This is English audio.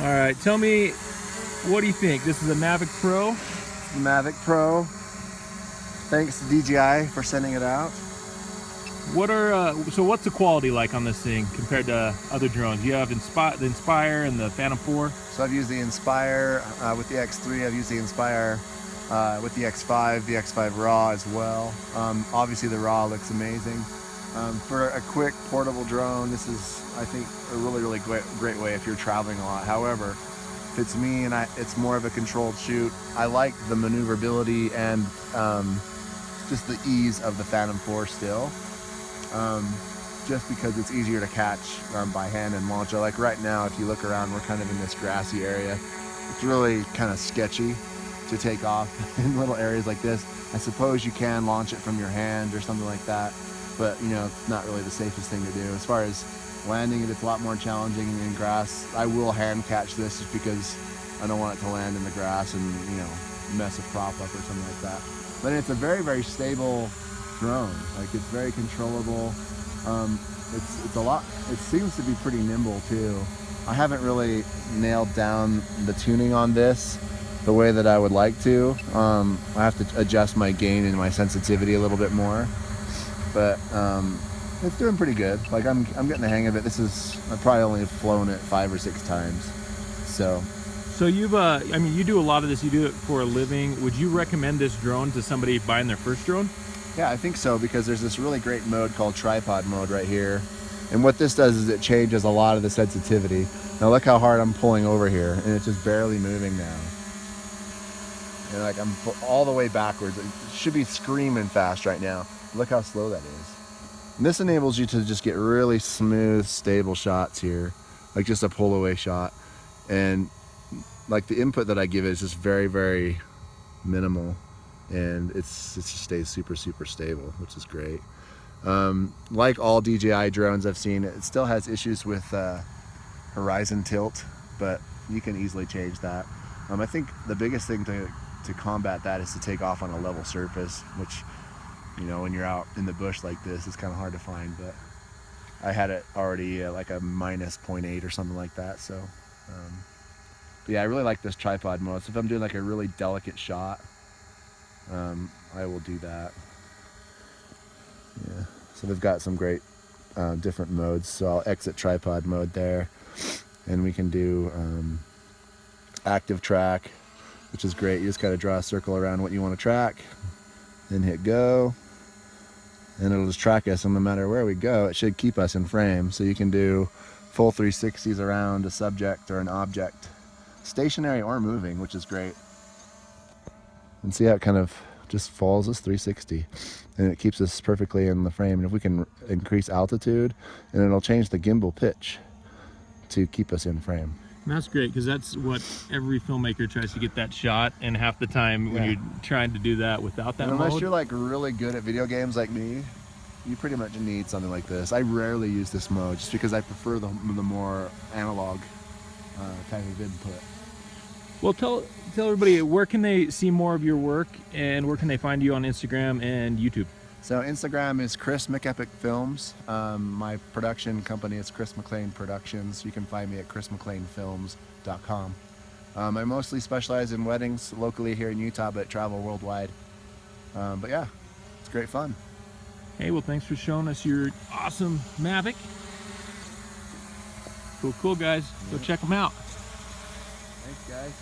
All right, tell me, what do you think? This is a Mavic Pro? Mavic Pro. Thanks to DJI for sending it out. What are so what's the quality like on this thing compared to other drones? You have the Inspire and the Phantom 4. So I've used the Inspire with the X3. I've used the Inspire with the X5, the X5 RAW as well. Obviously the RAW looks amazing. For a quick portable drone, this is, I think, a really great way if you're traveling a lot. However, if it's me and it's more of a controlled shoot, I like the maneuverability and just the ease of the Phantom 4 still. Just because it's easier to catch by hand and launch. Like right now, if you look around, we're kind of in this grassy area. It's really kind of sketchy to take off in little areas like this. I suppose you can launch it from your hand or something like that, but you know, it's not really the safest thing to do. As far as landing it, it's a lot more challenging in grass. I will hand catch this just because I don't want it to land in the grass and, you know, mess a prop up or something like that. But it's a very stable drone. Like, it's very controllable. It's a lot. It seems to be pretty nimble too. I haven't really nailed down the tuning on this the way that I would like to. I have to adjust my gain and my sensitivity a little bit more, but it's doing pretty good. Like, I'm getting the hang of it. I've probably only flown it 5 or 6 times. So you've I mean, you do a lot of this. You do it for a living. Would you recommend this drone to somebody buying their first drone? Yeah, I think so, because there's this really great mode called tripod mode right here. And what this does is it changes a lot of the sensitivity. Now look how hard I'm pulling over here, and it's just barely moving now. And like, I'm all the way backwards. It should be screaming fast right now. Look how slow that is. And this enables you to just get really smooth, stable shots here, like just a pull away shot. And like, the input that I give it is just very minimal, and it just stays super stable, which is great. Like all DJI drones I've seen, it still has issues with horizon tilt, but you can easily change that. I think the biggest thing to combat that is to take off on a level surface, which, you know, when you're out in the bush like this, it's kind of hard to find. But I had it already like a minus 0.8 or something like that. So but yeah, I really like this tripod mode. So if I'm doing like a really delicate shot, I will do that. Yeah, so they've got some great different modes. So I'll exit tripod mode there, and we can do active track, which is great. You just gotta draw a circle around what you want to track, then hit go, and it'll just track us, and no matter where we go, it should keep us in frame. So you can do full 360s around a subject or an object, stationary or moving, which is great. And see how it kind of just follows us 360, and it keeps us perfectly in the frame. And if we can increase altitude, and it'll change the gimbal pitch to keep us in frame. And that's great, because that's what every filmmaker tries to get that shot, and half the time when you're trying to do that without that unless mode, you're like really good at video games like me, you pretty much need something like this. I rarely use this mode just because I prefer the more analog kind of input. Well, tell everybody, where can they see more of your work, and where can they find you on Instagram and YouTube? So Instagram is Chris McEpic Films. My production company is Chris McClain Productions. You can find me at chrismcclainfilms.com. I mostly specialize in weddings locally here in Utah, but travel worldwide. But yeah, it's great fun. Hey, well, thanks for showing us your awesome Mavic. Cool guys. Go check them out. Thanks, guys.